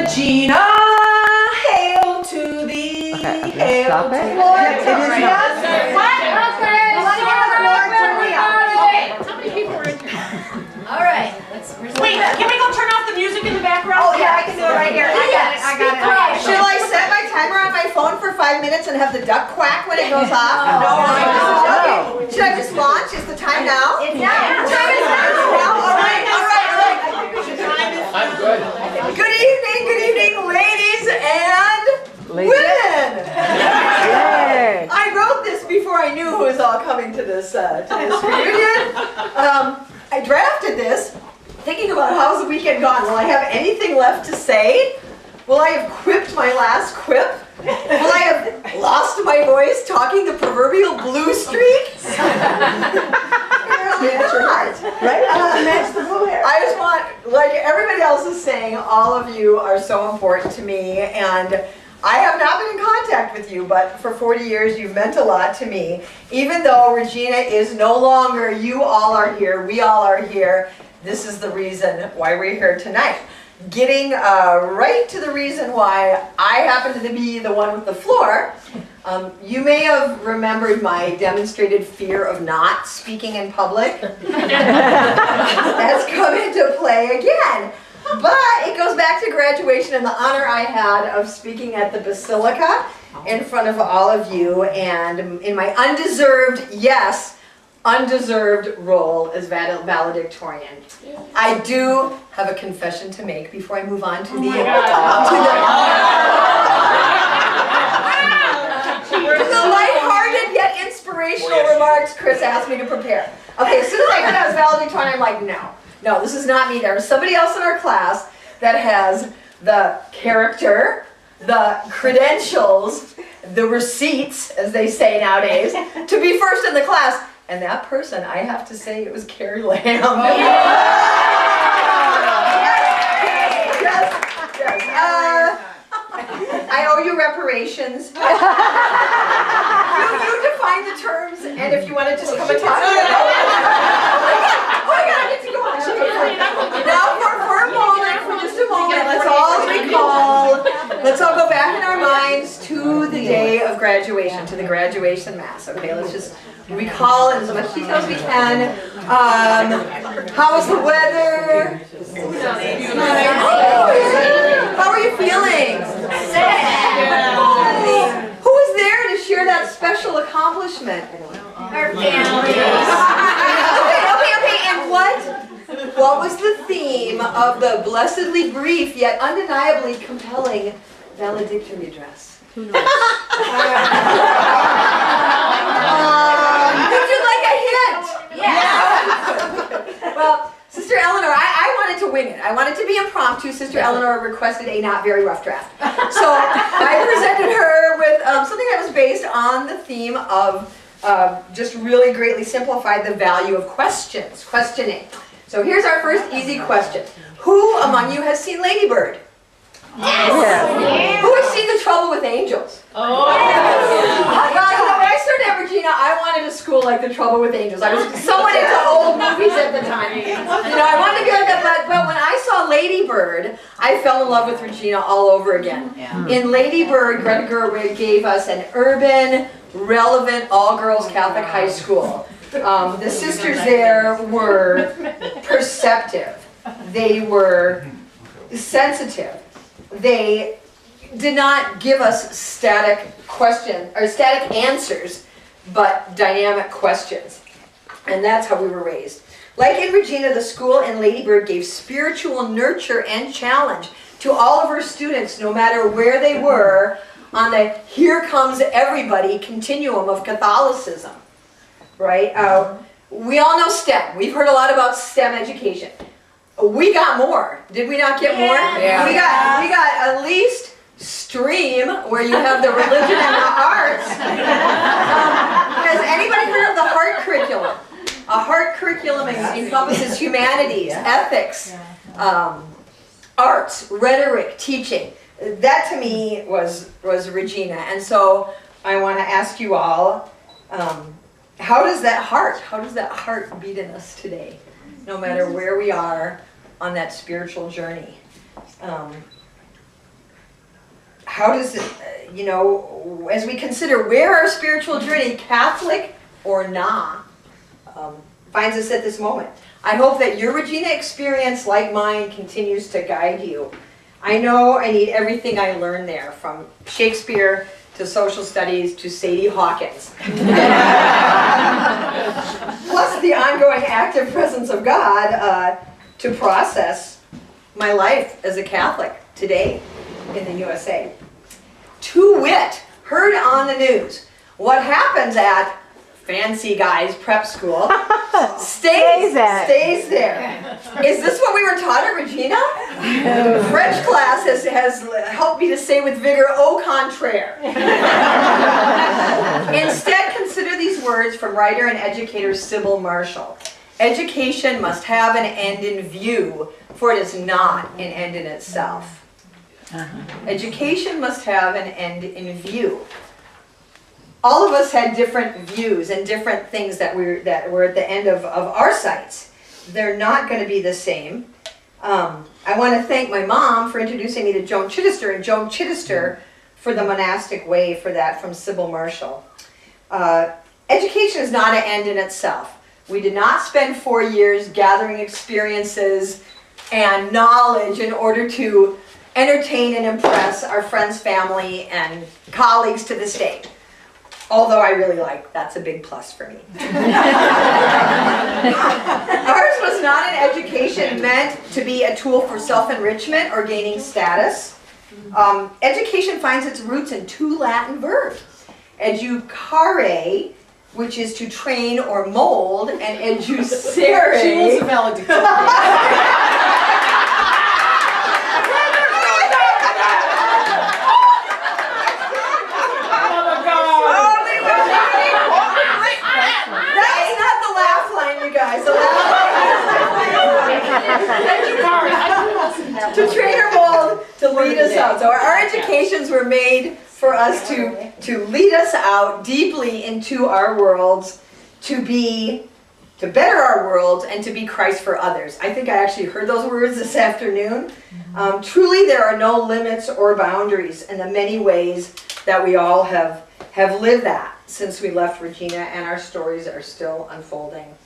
Regina, hail to thee. Okay, Hail stop to it. Lord. It is not. How many people are in here? All right. Wait, can we go turn off the music in the background? Oh yeah, I can do it right here. I got it. Shall I set my timer on my phone for 5 minutes and have the duck quack when it goes off? No. Should I just launch? Is the time now? It's now. Time is now. All right. I'm good. Good evening, ladies and women. Yay. I wrote this before I knew who was all coming to this reunion. I drafted this thinking about how's the weekend gone. Will I have anything left to say? Will I have quipped my last quip? Will I have lost my voice talking the proverbial blue streak? Match your heart, right? Match the blue hair. I just want, like everybody else is saying, all of you are so important to me, and I have not been in contact with you, but for 40 years you've meant a lot to me. Even though Regina is no longer, you all are here, we all are here. This is the reason why we're here tonight. Getting right to the reason why I happen to be the one with the floor. You may have remembered my demonstrated fear of not speaking in public. That's come into play again. But it goes back to graduation and the honor I had of speaking at the Basilica in front of all of you, and in my undeserved, yes, undeserved role as valedictorian. I do have a confession to make before I move on to the lighthearted yet inspirational remarks Chris asked me to prepare. Okay, as soon as I heard I was valedictorian, I'm like, no, this is not me. There's somebody else in our class that has the character, the credentials, the receipts, as they say nowadays, to be first in the class. And that person, I have to say, it was Carrie Lamb. Yes. I owe you reparations. You define the terms, and if you want to just come and talk to me. Oh my God, I get to go on. Now for a moment, for just a moment, let's all recall, let's all go back in our minds to the day of graduation, to the graduation mass. Okay, let's just recall in as much detail as we can. How was the weather? How are you feeling? Who was there to share that special accomplishment? Our families. Okay, and what was the theme of the blessedly brief yet undeniably compelling valedictory address? Who knows? Would you like a hint? Yeah. Well, Sister Eleanor, I wanted to wing it. I wanted to be impromptu. Sister Eleanor requested a not very rough draft. So I presented her with something that was based on the theme of just really greatly simplified the value of questioning. So here's our first easy question. Who among you has seen Lady Bird? Yes. Yeah. Who has seen The Trouble with Angels? Oh. When I started at Regina, I wanted a school like The Trouble with Angels. I was somewhat into old movies at the time. I wanted to be like that, but when I saw Lady Bird, I fell in love with Regina all over again. Yeah. In Lady Bird, Greta Gerwig gave us an urban, relevant, all-girls Catholic high school. The sisters there were perceptive. They were sensitive. They did not give us static answers, but dynamic questions. And that's how we were raised. Like in Regina, the school in Lady Bird gave spiritual nurture and challenge to all of her students, no matter where they were on the here comes everybody continuum of Catholicism. Right? We all know STEM. We've heard a lot about STEM education. We got more. Did we not get more? Yeah. We got at least STREAM, where you have the religion and the arts. Has anybody heard of the HEART curriculum? A HEART curriculum encompasses humanities, ethics, arts, rhetoric, teaching. That to me was Regina. And so I want to ask you all, how does that heart beat in us today? No matter where we are on that spiritual journey. how does it, as we consider where our spiritual journey, Catholic or not, finds us at this moment. I hope that your Regina experience, like mine, continues to guide you. I know I need everything I learned there, from Shakespeare to social studies to Sadie Hawkins. Plus the ongoing active presence of God to process my life as a Catholic today in the USA. To wit, heard on the news, what happens at fancy guys prep school stays there. Is this what we were taught at Regina? French class has helped me to say with vigor, au contraire. Instead, consider these words from writer and educator Sybil Marshall. Education must have an end in view, for it is not an end in itself. Education must have an end in view. All of us had different views and different things that were at the end of our sights. They're not going to be the same. I want to thank my mom for introducing me to Joan Chittister, and Joan Chittister for the monastic way for that from Sybil Marshall. Education is not an end in itself. We did not spend 4 years gathering experiences and knowledge in order to entertain and impress our friends, family, and colleagues to this day. Although I really like, that's a big plus for me. Ours was not an education meant to be a tool for self-enrichment or gaining status. Education finds its roots in 2 Latin verbs. Educare, which is to train or mold, and educere. She was a valedictorian. To train or mold, to lead us out. So our educations were made for us to lead us out deeply into our worlds, to better our worlds, and to be Christ for others. I think I actually heard those words this afternoon. Truly, there are no limits or boundaries in the many ways that we all have lived that since we left Regina, and our stories are still unfolding.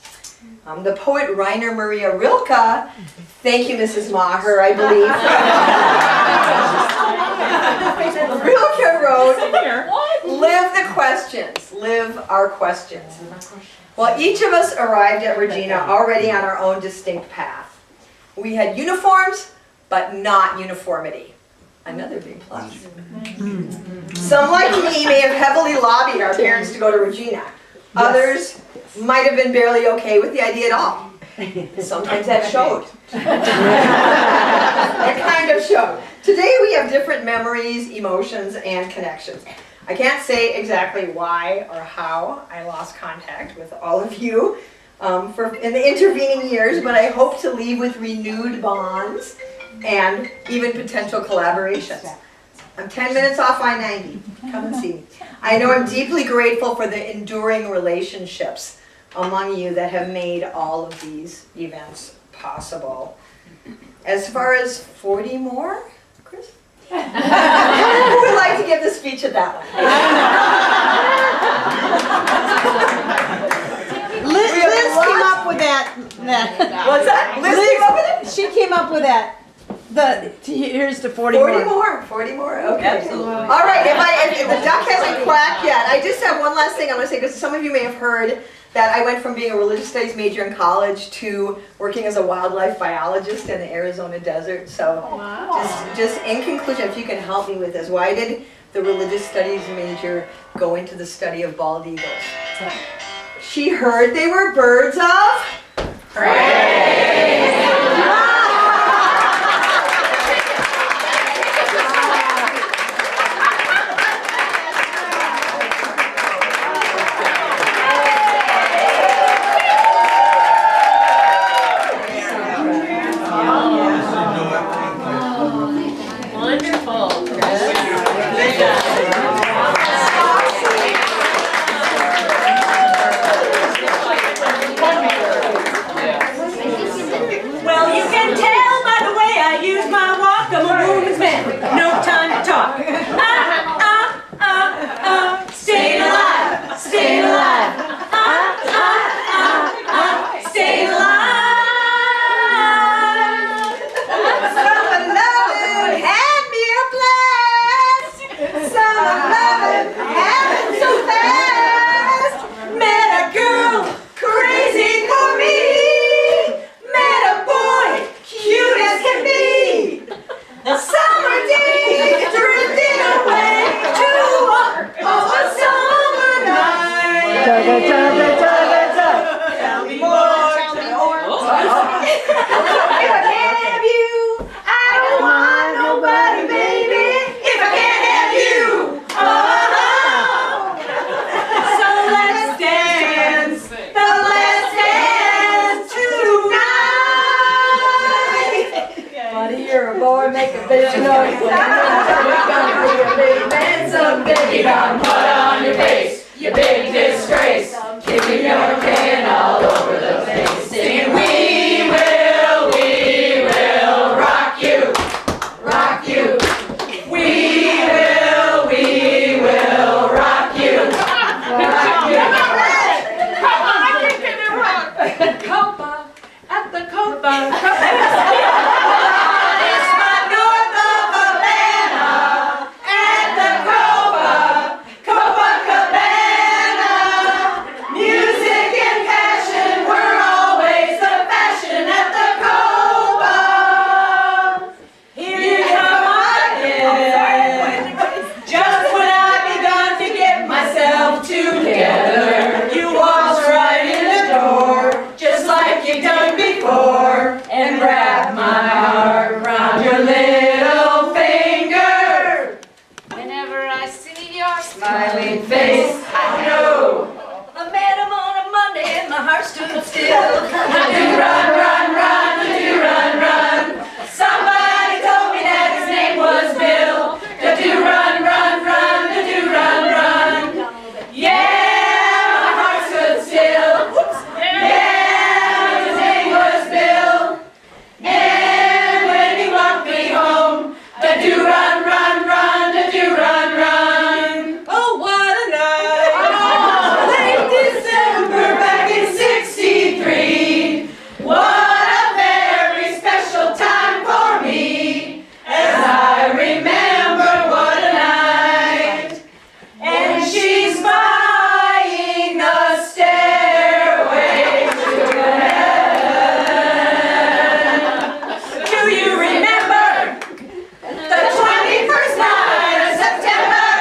The poet Rainer Maria Rilke, thank you, Mrs. Maher, I believe. Rilke wrote, "Live the questions, live our questions." Well, each of us arrived at Regina already on our own distinct path. We had uniforms, but not uniformity. Another big plus. Some, like me, may have heavily lobbied our parents to go to Regina. Others might have been barely okay with the idea at all. Sometimes that showed. It kind of showed. Today we have different memories, emotions, and connections. I can't say exactly why or how I lost contact with all of you in the intervening years, but I hope to leave with renewed bonds and even potential collaborations. I'm 10 minutes off I-90. Come and see me. I know I'm deeply grateful for the enduring relationships among you that have made all of these events possible. As far as 40 more, Chris? Who would like to give the speech at that one? Liz came up with that. What's that? Liz came up with it? She came up with that. Here's the 40 more. 40 more, okay. Absolutely. All right, if the duck hasn't quacked yet, I just have one last thing I want to say, because some of you may have heard that I went from being a religious studies major in college to working as a wildlife biologist in the Arizona desert. So just in conclusion, if you can help me with this, why did the religious studies major go into the study of bald eagles? She heard they were birds of prey. No time to talk. Summer days drifting away to a summer night. Chugga, chugga, chugga, chugga. Tell me more. If I can't have you, I don't want nobody, baby. If I can't have you, oh. So let's dance the last dance tonight. Buddy, you're a boy, make a bitch noise. You're gonna be a big man someday. You got mud on your face, you big disgrace. Kicking your can all over the place. Singing, we will rock you, rock you. We will rock you, rock you. Come on, I can't get it wrong. Copa, at the Copa. It's my north of Havana at the Copacabana. Music and passion were always the fashion at the Copa. Here come again. Just when I begun to get myself together, you waltzed right in the door, just like you done before, and wrapped my heart around your little finger. Whenever I see your Smiling face, I know. I met him on a Monday and my heart stood still. Do run, run, run, do run, run. Somebody told me that his name was Bill. Do run, run, run, do run, run. Yeah, my heart stood still. Yeah, his name was Bill. And when he walked me home, do run, run, run, do run, run. Oh, what a night! Late December back in '63. What a very special time for me, as I remember what a night. And she's buying the stairway to heaven. Do you remember the 21st night of September?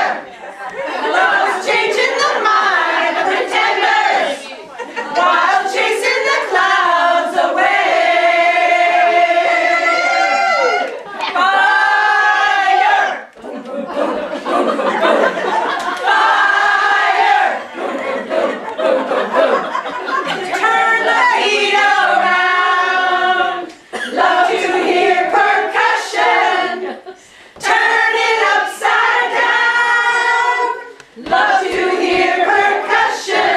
Love was changing the mind of pretenders while chasing the clouds away. Fire! Fire! Turn the heat around. Love to hear percussion. Turn it upside down. Love to hear percussion.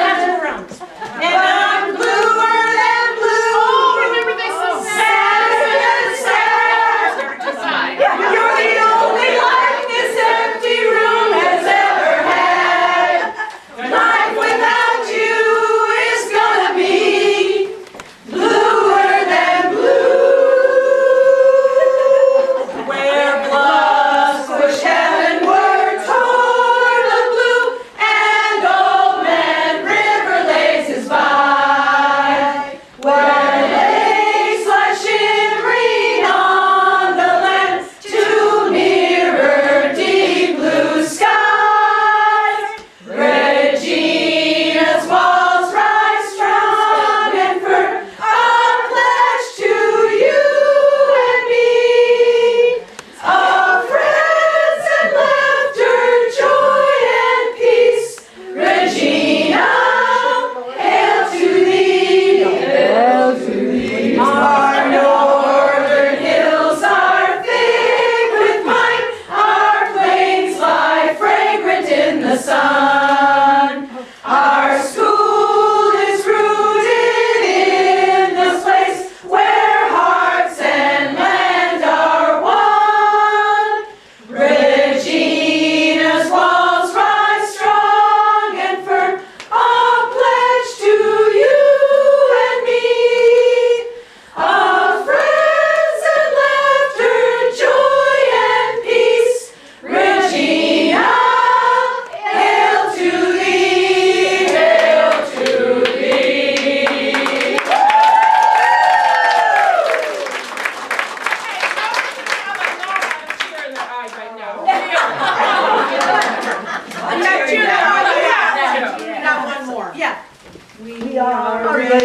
And I'm bluer than blue. Oh, remember they sang Sadder than sad. You're the only life this empty room has ever had. Life without you is gonna be bluer than blue. Where blood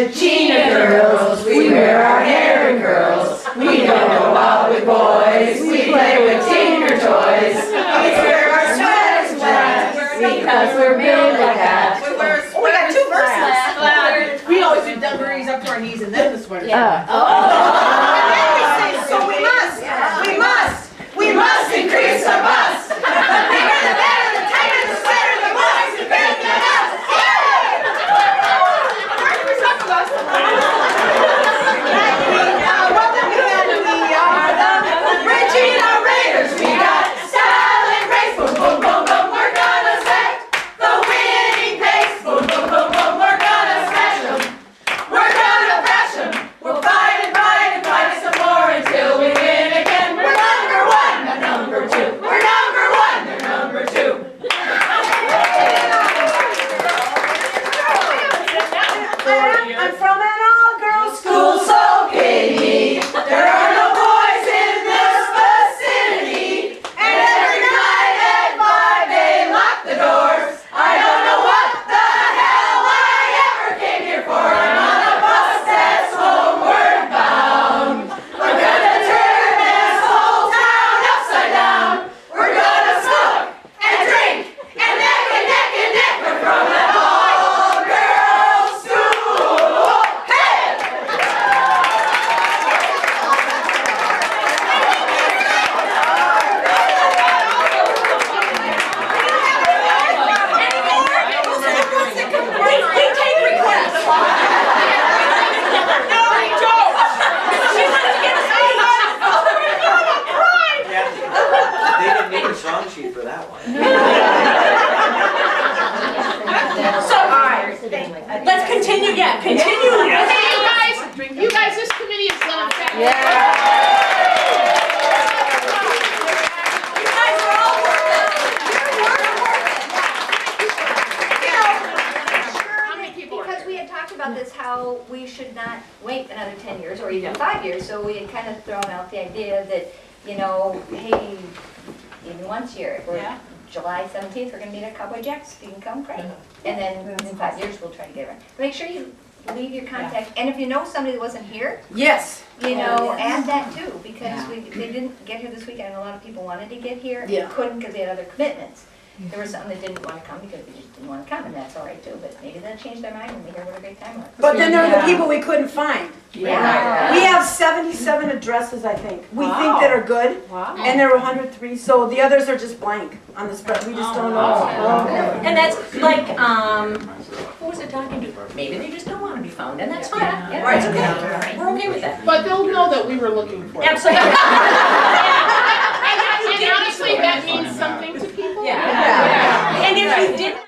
with Gina girls. We wear our hair in curls. We don't go out with boys. We play with Tinker toys. We wear our sweaters flat because we're built like that. We wear a Oh, we got two verses. We always do dungarees up to our knees and then the sweater. And then we say, so we must Increase our bust. The bigger the better, the tighter the sweater, the more it's bigger than us. Regina Raiders, we got style and grace. Boom, boom, boom, boom, we're gonna set the winning pace. Boom, boom, boom, boom, we're gonna smash them. We're gonna bash them. We'll fight and fight and fight some more until we win again. We're number one, they're number two. We're number one, they're number two. I'm from an all-girls School so pity. There are no boys in this vicinity. And every night at 5 they lock the doors. I don't know what the hell I ever came here for. I'm on a bus that's homeward bound. We're gonna turn this whole town upside down. We're gonna smoke and drink and neck and neck and neck. We're from an all-girls school. Hey! We take requests. No, we don't. She wants to get a speech. They didn't need a song sheet for that one. So, all right, let's continue. Yeah, continue. Hey, you guys, this committee is done. You guys are all working. How many people are Because we had talked about this, how we should not wait another 10 years or even 5 years, so we had kind of thrown out the idea that, you know, hey, even once a year, if we're July 17th, we're gonna meet at Cowboy Jack's, if you can come, great. And then in 5 years, we'll try to get around. Make sure you leave your contact, and if you know somebody that wasn't here, Yes. you know, add that too, because they didn't get here this weekend, and a lot of people wanted to get here, Yeah. couldn't because they had other commitments. There were some that didn't want to come because they just didn't want to come, and that's all right too, but maybe they'll change their mind when they hear what a great time was. But then there are the people we couldn't find. Yeah. We have 77 addresses, I think. We think that are good, Wow. and there were 103, so the others are just blank on the spread. We just don't know. And that's like, who was it talking to? Maybe they just don't want to be found, and that's fine. Yeah, it's okay. We're okay with that. But they'll know that we were looking for it. Absolutely. And honestly, that means something to people. Yeah. And if you didn't